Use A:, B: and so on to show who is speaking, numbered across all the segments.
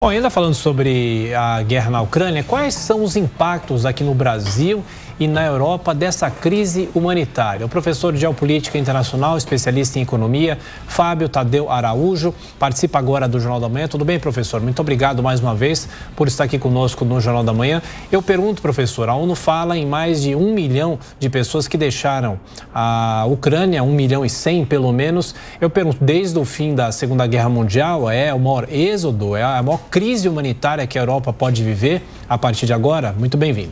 A: Bom, ainda falando sobre a guerra na Ucrânia, quais são os impactos aqui no Brasil e na Europa dessa crise humanitária? O professor de Geopolítica Internacional, especialista em economia, Fábio Tadeu Araújo, participa agora do Jornal da Manhã. Tudo bem, professor? Muito obrigado mais uma vez por estar aqui conosco no Jornal da Manhã. Eu pergunto, professor, a ONU fala em mais de 1 milhão de pessoas que deixaram a Ucrânia, 1 milhão e 100 pelo menos. Eu pergunto, desde o fim da Segunda Guerra Mundial, é o maior êxodo, é a maior crise humanitária que a Europa pode viver a partir de agora? Muito bem-vindo.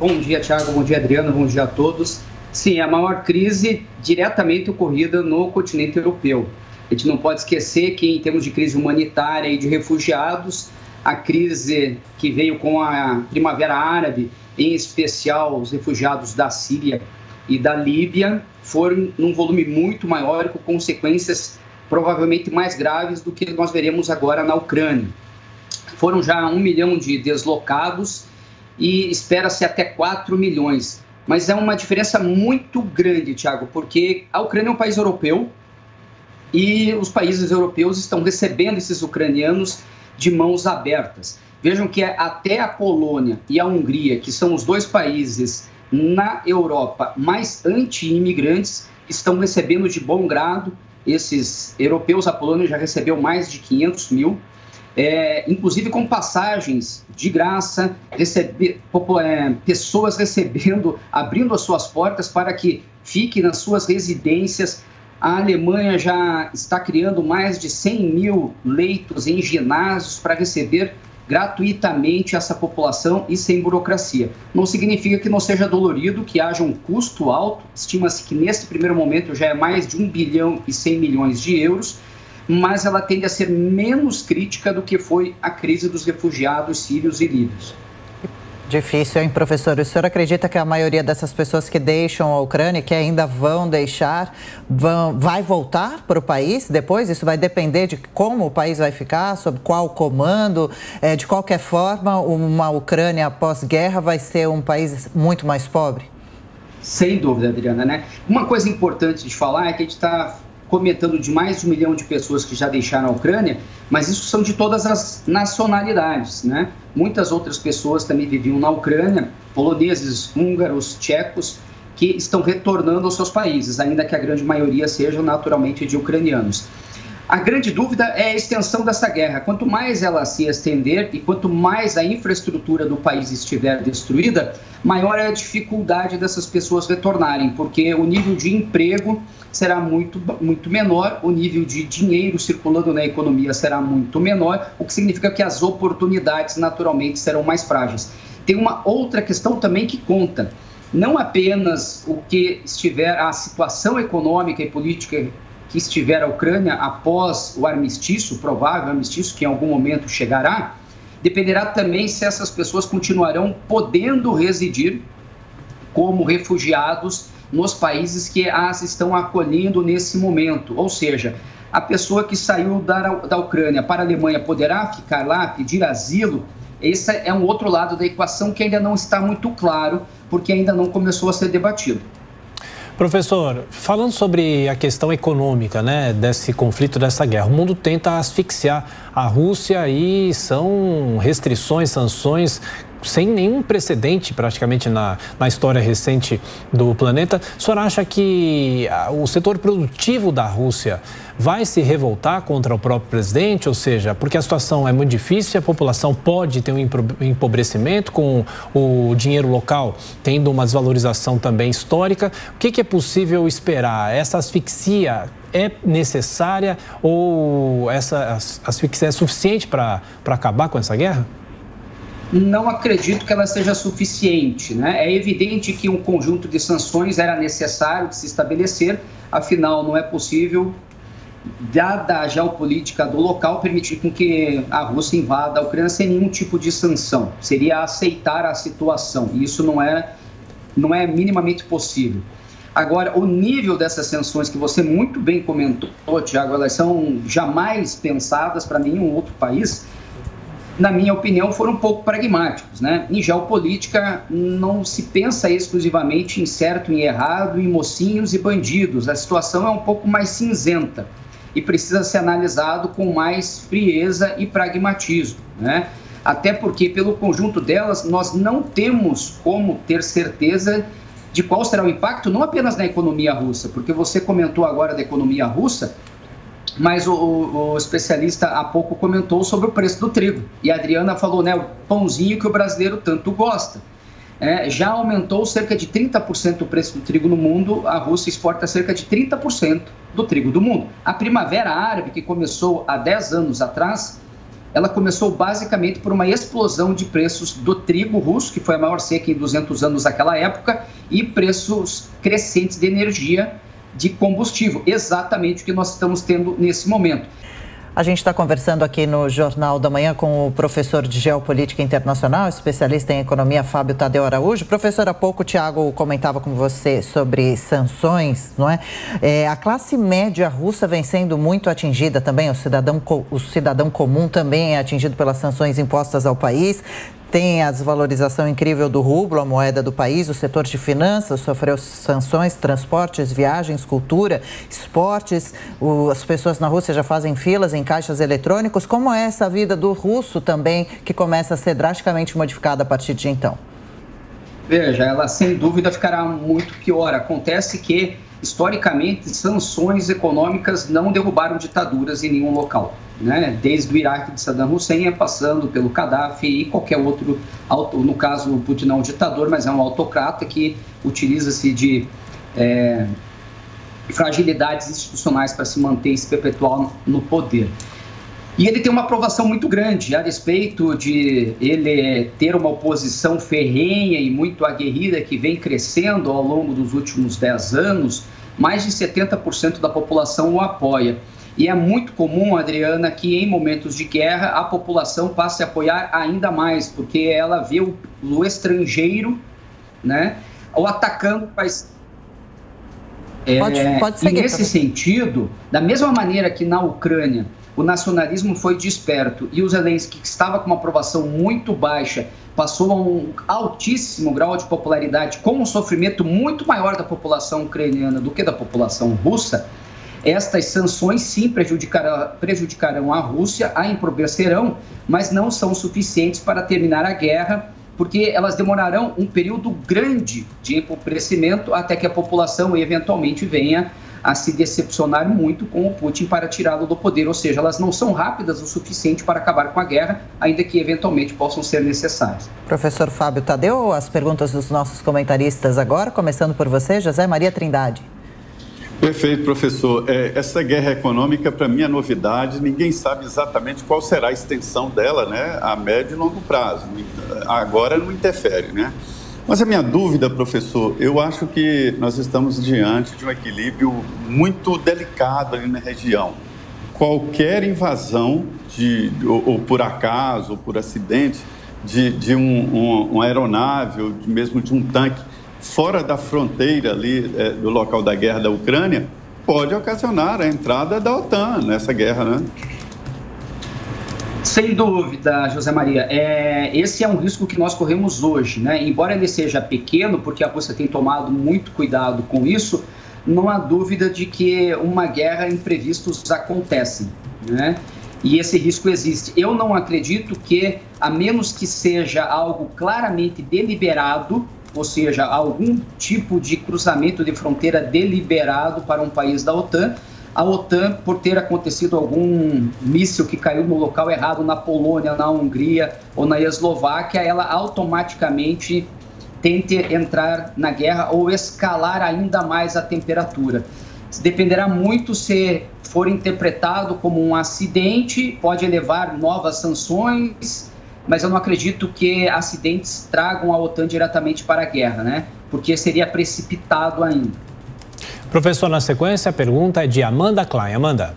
B: Bom dia, Thiago. Bom dia, Adriano. Bom dia a todos. Sim, é a maior crise diretamente ocorrida no continente europeu. A gente não pode esquecer que, em termos de crise humanitária e de refugiados, a crise que veio com a Primavera Árabe, em especial os refugiados da Síria e da Líbia, foram num volume muito maior e com consequências provavelmente mais graves do que nós veremos agora na Ucrânia. Foram já 1 milhão de deslocados e espera-se até 4 milhões. Mas é uma diferença muito grande, Thiago, porque a Ucrânia é um país europeu e os países europeus estão recebendo esses ucranianos de mãos abertas. Vejam que até a Polônia e a Hungria, que são os dois países na Europa mais anti-imigrantes, estão recebendo de bom grado esses europeus. A Polônia já recebeu mais de 500 mil, inclusive com passagens de graça, pessoas recebendo, abrindo as suas portas para que fiquem nas suas residências. A Alemanha já está criando mais de 100 mil leitos em ginásios para receber gratuitamente essa população e sem burocracia. Não significa que não seja dolorido, que haja um custo alto. Estima-se que nesse primeiro momento já é mais de 1 bilhão e 100 milhões de euros, mas ela tende a ser menos crítica do que foi a crise dos refugiados sírios e líbios.
C: Difícil, hein, professor? O senhor acredita que a maioria dessas pessoas que deixam a Ucrânia, que ainda vão deixar, vai voltar para o país depois? Isso vai depender de como o país vai ficar, sob qual comando? De qualquer forma, uma Ucrânia pós-guerra vai ser um país muito mais pobre?
B: Sem dúvida, Adriana, né? Uma coisa importante de falar é que a gente está comentando de mais de 1 milhão de pessoas que já deixaram a Ucrânia, mas isso são de todas as nacionalidades, né? Muitas outras pessoas também viviam na Ucrânia, poloneses, húngaros, tchecos, que estão retornando aos seus países, ainda que a grande maioria sejam naturalmente de ucranianos. A grande dúvida é a extensão dessa guerra. Quanto mais ela se estender e quanto mais a infraestrutura do país estiver destruída, maior é a dificuldade dessas pessoas retornarem, porque o nível de emprego será muito menor, o nível de dinheiro circulando na economia será muito menor, o que significa que as oportunidades naturalmente serão mais frágeis. Tem uma outra questão também que conta, não apenas o que estiver, a situação econômica e política que estiver a Ucrânia após o armistício, o provável armistício que em algum momento chegará, dependerá também se essas pessoas continuarão podendo residir como refugiados nos países que as estão acolhendo nesse momento. Ou seja, a pessoa que saiu da Ucrânia para a Alemanha poderá ficar lá, pedir asilo? Esse é um outro lado da equação que ainda não está muito claro, porque ainda não começou a ser debatido.
A: Professor, falando sobre a questão econômica, né, desse conflito, dessa guerra, o mundo tenta asfixiar a Rússia e são restrições, sanções sem nenhum precedente praticamente na história recente do planeta. O senhor acha que o setor produtivo da Rússia vai se revoltar contra o próprio presidente? Ou seja, porque a situação é muito difícil, a população pode ter um empobrecimento com o dinheiro local tendo uma desvalorização também histórica. O que é possível esperar? Essa asfixia é necessária ou essa asfixia é suficiente para acabar com essa guerra?
B: Não acredito que ela seja suficiente, né? É evidente que um conjunto de sanções era necessário de se estabelecer, afinal não é possível, dada a geopolítica do local, permitir com que a Rússia invada a Ucrânia sem nenhum tipo de sanção. Seria aceitar a situação, e isso não é minimamente possível. Agora, o nível dessas sanções que você muito bem comentou, Thiago, elas são jamais pensadas para nenhum outro país, na minha opinião, foram um pouco pragmáticos, né? Em geopolítica, não se pensa exclusivamente em certo e errado, em mocinhos e bandidos. A situação é um pouco mais cinzenta. e precisa ser analisado com mais frieza e pragmatismo, né? Até porque, pelo conjunto delas, nós não temos como ter certeza de qual será o impacto, não apenas na economia russa, porque você comentou agora da economia russa, mas o especialista há pouco comentou sobre o preço do trigo. E a Adriana falou, né, o pãozinho que o brasileiro tanto gosta. Já aumentou cerca de 30% o preço do trigo no mundo, a Rússia exporta cerca de 30% do trigo do mundo. A Primavera Árabe, que começou há 10 anos atrás, ela começou basicamente por uma explosão de preços do trigo russo, que foi a maior seca em 200 anos naquela época, e preços crescentes de energia, de combustível, exatamente o que nós estamos tendo nesse momento.
C: A gente está conversando aqui no Jornal da Manhã com o professor de Geopolítica Internacional, especialista em economia, Fábio Tadeu Araújo. Professor, há pouco o Tiago comentava com você sobre sanções, não é? A classe média russa vem sendo muito atingida também, o cidadão comum também é atingido pelas sanções impostas ao país. Tem a desvalorização incrível do rublo, a moeda do país, o setor de finanças sofreu sanções, transportes, viagens, cultura, esportes. As pessoas na Rússia já fazem filas em caixas eletrônicos. Como é essa vida do russo também, que começa a ser drasticamente modificada a partir de então?
B: Veja, ela sem dúvida ficará muito pior. Acontece que, historicamente, sanções econômicas não derrubaram ditaduras em nenhum local, né? Desde o Iraque de Saddam Hussein, passando pelo Gaddafi e qualquer outro, no caso o Putin não é um ditador, mas é um autocrata que utiliza-se de fragilidades institucionais para se manter e se perpetuar no poder. E ele tem uma aprovação muito grande, a despeito de ele ter uma oposição ferrenha e muito aguerrida que vem crescendo ao longo dos últimos 10 anos, mais de 70% da população o apoia. E é muito comum, Adriana, que em momentos de guerra a população passe a apoiar ainda mais, porque ela vê o estrangeiro, né, o atacando o país.
C: Pode seguir,
B: e nesse sentido, da mesma maneira que na Ucrânia o nacionalismo foi desperto e o Zelensky, que estava com uma aprovação muito baixa, passou a um altíssimo grau de popularidade, com um sofrimento muito maior da população ucraniana do que da população russa, estas sanções sim prejudicarão a Rússia, a empobrecerão, mas não são suficientes para terminar a guerra, porque elas demorarão um período grande de empobrecimento até que a população eventualmente venha a se decepcionar muito com o Putin para tirá-lo do poder, ou seja, elas não são rápidas o suficiente para acabar com a guerra, ainda que eventualmente possam ser necessárias.
C: Professor Fábio Tadeu, as perguntas dos nossos comentaristas agora, começando por você, José Maria Trindade.
D: Perfeito, professor. Essa guerra econômica, para mim, é novidade. Ninguém sabe exatamente qual será a extensão dela, né, a médio e longo prazo. Agora não interfere, né? Mas a minha dúvida, professor, eu acho que nós estamos diante de um equilíbrio muito delicado ali na região. Qualquer invasão, ou por acaso, ou por acidente, de uma aeronave, ou mesmo de um tanque, fora da fronteira ali do local da guerra da Ucrânia, pode ocasionar a entrada da OTAN nessa guerra, né?
B: Sem dúvida, José Maria. Esse é um risco que nós corremos hoje, né? Embora ele seja pequeno, porque a Rússia tem tomado muito cuidado com isso, não há dúvida de que uma guerra imprevistos acontecem, né? E esse risco existe. Eu não acredito que, a menos que seja algo claramente deliberado, ou seja, algum tipo de cruzamento de fronteira deliberado para um país da OTAN, a OTAN, por ter acontecido algum míssil que caiu no local errado na Polônia, na Hungria ou na Eslováquia, ela automaticamente tente entrar na guerra ou escalar ainda mais a temperatura. Dependerá muito se for interpretado como um acidente, pode levar novas sanções, mas eu não acredito que acidentes tragam a OTAN diretamente para a guerra, né? Porque seria precipitado ainda.
A: Professor, na sequência, a pergunta é de Amanda Klein. Amanda.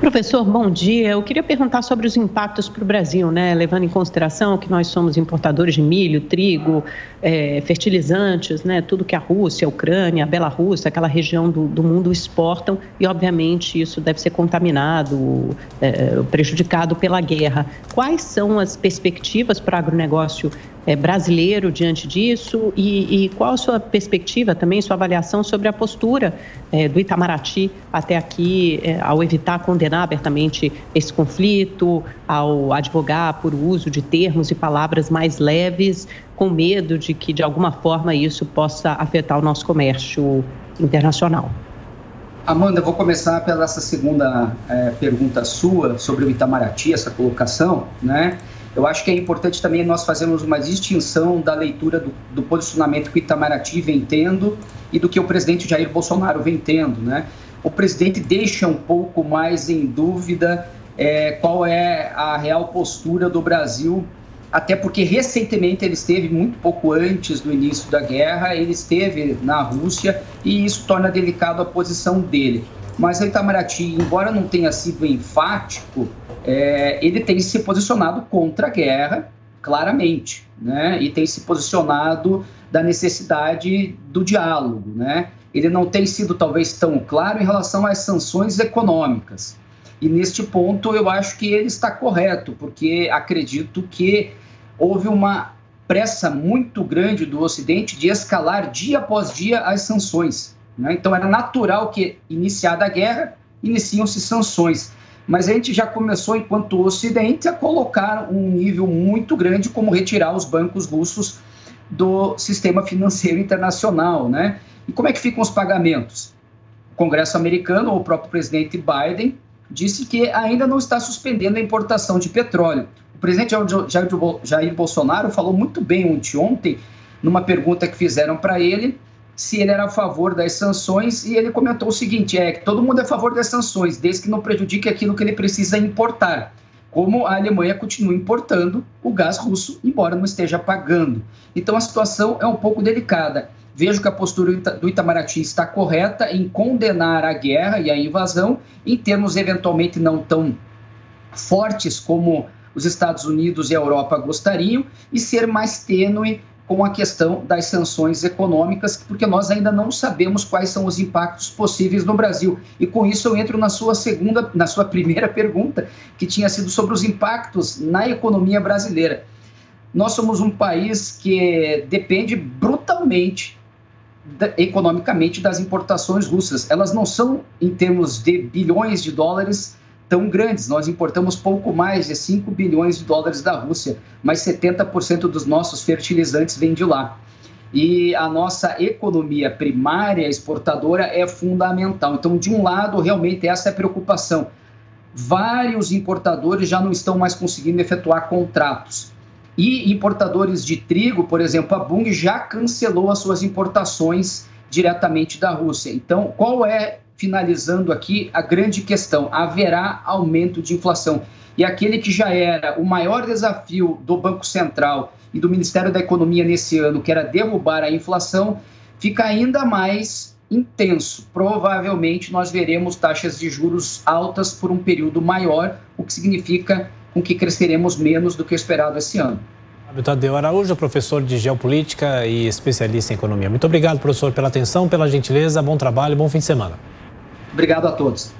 E: Professor, bom dia. Eu queria perguntar sobre os impactos para o Brasil, né? Levando em consideração que nós somos importadores de milho, trigo, fertilizantes, né? Tudo que a Rússia, a Ucrânia, a Bielorrússia, aquela região do mundo exportam e, obviamente, isso deve ser contaminado, prejudicado pela guerra. Quais são as perspectivas para o agronegócio brasileiro diante disso e qual a sua perspectiva também, sua avaliação sobre a postura do Itamaraty até aqui ao evitar condenar abertamente esse conflito, ao advogar por uso de termos e palavras mais leves, com medo de que de alguma forma isso possa afetar o nosso comércio internacional.
B: Amanda, eu vou começar pela essa segunda pergunta sua sobre o Itamaraty, essa colocação, né? Eu acho que é importante também nós fazermos uma distinção da leitura do posicionamento que o Itamaraty vem tendo e do que o presidente Jair Bolsonaro vem tendo, né? O presidente deixa um pouco mais em dúvida qual é a real postura do Brasil, até porque recentemente ele esteve, muito pouco antes do início da guerra, ele esteve na Rússia e isso torna delicado a posição dele. Mas o Itamaraty, embora não tenha sido enfático, ele tem se posicionado contra a guerra, claramente, né? E tem se posicionado da necessidade do diálogo, né? Ele não tem sido talvez tão claro em relação às sanções econômicas. E neste ponto eu acho que ele está correto, porque acredito que houve uma pressa muito grande do Ocidente de escalar dia após dia as sanções, né? Então era natural que, iniciada a guerra, iniciam-se sanções. Mas a gente já começou, enquanto Ocidente, a colocar um nível muito grande, como retirar os bancos russos do sistema financeiro internacional, né? E como é que ficam os pagamentos? O Congresso americano, ou o próprio presidente Biden, disse que ainda não está suspendendo a importação de petróleo. O presidente Jair Bolsonaro falou muito bem ontem, numa pergunta que fizeram para ele, se ele era a favor das sanções, e ele comentou o seguinte, que todo mundo é a favor das sanções, desde que não prejudique aquilo que ele precisa importar, como a Alemanha continua importando o gás russo, embora não esteja pagando. Então a situação é um pouco delicada. Vejo que a postura do Itamaraty está correta em condenar a guerra e a invasão, em termos eventualmente não tão fortes como os Estados Unidos e a Europa gostariam, e ser mais tênue com a questão das sanções econômicas, porque nós ainda não sabemos quais são os impactos possíveis no Brasil. E com isso eu entro na sua primeira pergunta, que tinha sido sobre os impactos na economia brasileira. Nós somos um país que depende brutalmente, economicamente, das importações russas. Elas não são, em termos de bilhões de dólares, tão grandes. Nós importamos pouco mais de 5 bilhões de dólares da Rússia, mas 70% dos nossos fertilizantes vêm de lá. E a nossa economia primária exportadora é fundamental. Então, de um lado, realmente essa é a preocupação. Vários importadores já não estão mais conseguindo efetuar contratos. E importadores de trigo, por exemplo, a Bunge já cancelou as suas importações diretamente da Rússia. Então, qual é, finalizando aqui, a grande questão? Haverá aumento de inflação. E aquele que já era o maior desafio do Banco Central e do Ministério da Economia nesse ano, que era derrubar a inflação, fica ainda mais intenso. Provavelmente nós veremos taxas de juros altas por um período maior, o que significa com que cresceremos menos do que esperado esse ano.
A: Tadeu Araújo, professor de Geopolítica e especialista em Economia. Muito obrigado, professor, pela atenção, pela gentileza, bom trabalho, bom fim de semana.
B: Obrigado a todos.